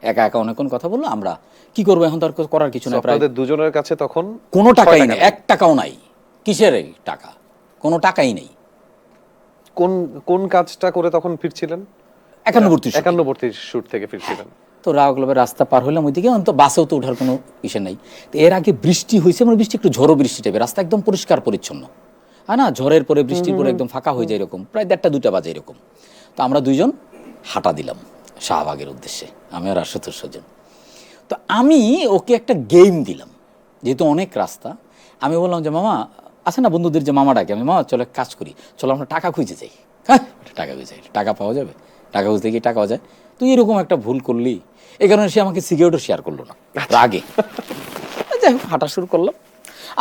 একা একা অনেকক্ষণ কথা বললো, আমরা কি করবো এখন, তার করার কিছু নাই। আপনাদের দুজনের কাছে তখন কোনো টাকাই নেই, 1 টাকাও নাই। কিসের এই টাকা, কোনো টাকাই নেই। কোন কোন কাজটা করে তখন ফিরছিলেন? 91 শুট থেকে ফিরছিলেন। তো রাগ ক্লাবের রাস্তা পার হলাম ওইদিকে, তো বাসেও তো ওঠার কোনো ইসে নাই। তো এর আগে বৃষ্টি হয়েছে, মানে বৃষ্টি একটু ঝড়ো বৃষ্টি টাইপের, রাস্তা একদম পরিষ্কার পরিচ্ছন্ন, হ্যাঁ না, ঝড়ের পরে বৃষ্টির পরে একদম ফাঁকা হয়ে যায় এরকম, প্রায় 1:30-2টা বাজে এরকম। তো আমরা দুইজন হাঁটা দিলাম শাহবাগের উদ্দেশ্যে, আমি আর আশুতোষ সজন। তো আমি ওকে একটা গেম দিলাম, যেহেতু অনেক রাস্তা। আমি বললাম যে মামা আছে না বন্ধুদের যে মামা ডাকে, আমি মামা চলো এক কাজ করি, চলো আমরা টাকা খুঁজে যাই। হ্যাঁ, টাকা খুঁজে যাই, টাকা পাওয়া যাবে, টাকা খুঁজতে গিয়ে টাকা পাওয়া যায়। তুই এরকম একটা ভুল করলি, এই কারণে সে আমাকে সিগারেটও শেয়ার করলো না রাগে। যাই হোক, হাঁটা শুরু করলাম।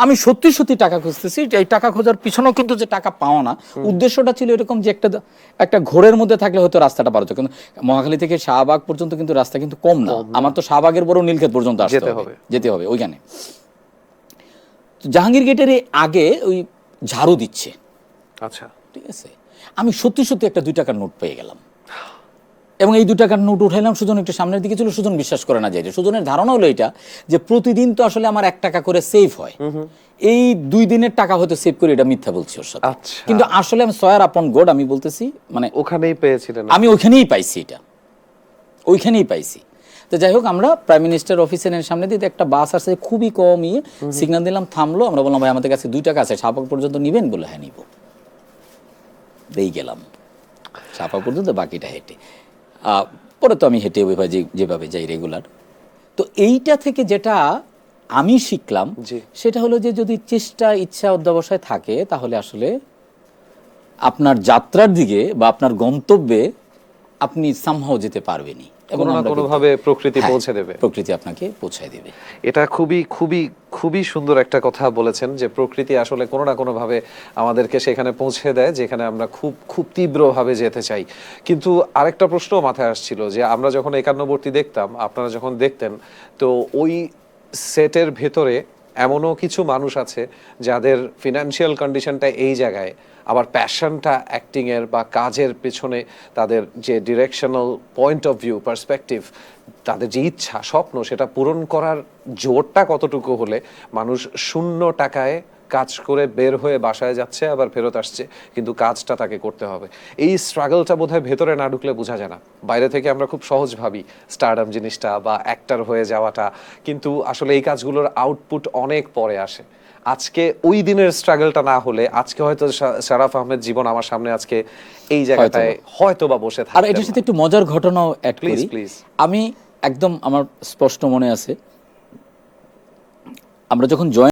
আমি সত্যি সত্যি টাকা খুঁজতেছি, এই টাকা খোঁজার পিছনেও কিন্তু যে টাকা পাওয়া না, উদ্দেশ্যটা ছিল এরকম যে একটা ঘোরের মধ্যে থাকলে হয়তো রাস্তাটা পারতো, কিন্তু মহাখালী থেকে শাহবাগ পর্যন্ত কিন্তু রাস্তা কিন্তু কম না, আমার তো শাহবাগের বড় নীলক্ষেত পর্যন্ত যেতে হবে ওইখানে। জাহাঙ্গীর গেটের আগে ওই ঝাড়ু দিচ্ছে, আচ্ছা ঠিক আছে। আমি সত্যি সত্যি একটা 2 টাকার নোট পেয়ে গেলাম, এবং এই 2 টাকার নোট উঠাইলাম। সুজন একটু সামনের দিকে ছিল, সুজন বিশ্বাস করে না যায়। সুজনের ধারণা হলো এটা যে প্রতিদিন তো আসলে আমার 1 টাকা করে সেভ হয়, এই 2 দিনের টাকা হয়তো সেভ করে, এটা মিথ্যা বলছি ওর সাথে। কিন্তু আসলে আমি সয়ার আপন গড, আমি বলতেছি মানে ওখানেই পেয়েছিলেন, আমি ওইখানেই পাইছি, এটা ওইখানেই পাইছি। তো যাই হোক, আমরা প্রাইম মিনিস্টার অফিসের সামনে দিয়ে একটা বাস আসছে, খুবই কম সিগন্যাল দিলাম, থামলো। আমরা বললাম ভাই আমাদের কাছে 2 টাকা আছে, শাহবাগ পর্যন্ত নিবেন? বলে হ্যাঁ নিব। এই গেলাম শাহবাগ পর্যন্ত, বাকিটা হেঁটে। পরে তো আমি হেঁটে ওইভাবে যেভাবে যাই রেগুলার। তো এইটা থেকে যেটা আমি শিখলাম সেটা হলো যে যদি চেষ্টা, ইচ্ছা, অধ্যবসায় থাকে, তাহলে আসলে আপনার যাত্রার দিকে বা আপনার গন্তব্যে আপনি সামহাও যেতে পারবেনই, এবং কোনোভাবে প্রকৃতি পৌঁছে দেবে, প্রকৃতি আপনাকে পৌঁছায় দেবে। এটা খুবই খুবই খুবই সুন্দর একটা কথা বলেছেন, যে প্রকৃতি আসলে কোনো না কোনো ভাবে আমাদেরকে সেখানে পৌঁছে দেয় যেখানে আমরা খুব খুব তীব্রভাবে যেতে চাই। কিন্তু আরেকটা প্রশ্ন মাথায় আসছিল, যে আমরা যখন একান্নবর্তী দেখতাম, আপনারা যখন দেখতেন, তো ওই সেটের ভেতরে এমনও কিছু মানুষ আছে যাদের ফিনান্সিয়াল কন্ডিশনটা এই জায়গায়, আবার প্যাশনটা অ্যাক্টিংয়ের বা কাজের পেছনে তাদের যে directional point of view, perspective, তাদের যে ইচ্ছা, স্বপ্ন, সেটা পূরণ করার জোরটা কতটুকু হলে মানুষ 0 টাকায় কাজ করে বের হয়ে বাসায় যাচ্ছে, আবার ফেরত আসছে, কিন্তু কাজটা তাকে করতে হবে। এই স্ট্রাগলটা বোধহয় ভেতরে না ঢুকলে বোঝা যায় না। বাইরে থেকে আমরা খুব সহজ ভাবি স্টারডাম জিনিসটা বা অ্যাক্টর হয়ে যাওয়াটা, কিন্তু আসলে এই কাজগুলোর আউটপুট অনেক পরে আসে। আজকে ওই দিনের স্ট্রাগলটা না হলে আজকে হয়তো শারাফ আহমেদ জীবন আমার সামনে আজকে এই জায়গাটায় হয়তো বা বসে থাকে। আর এটার সাথে একটু মজার ঘটনাও অ্যাড করি। আমি একদম, আমার স্পষ্ট মনে আছে, আমরা যখন জয়েন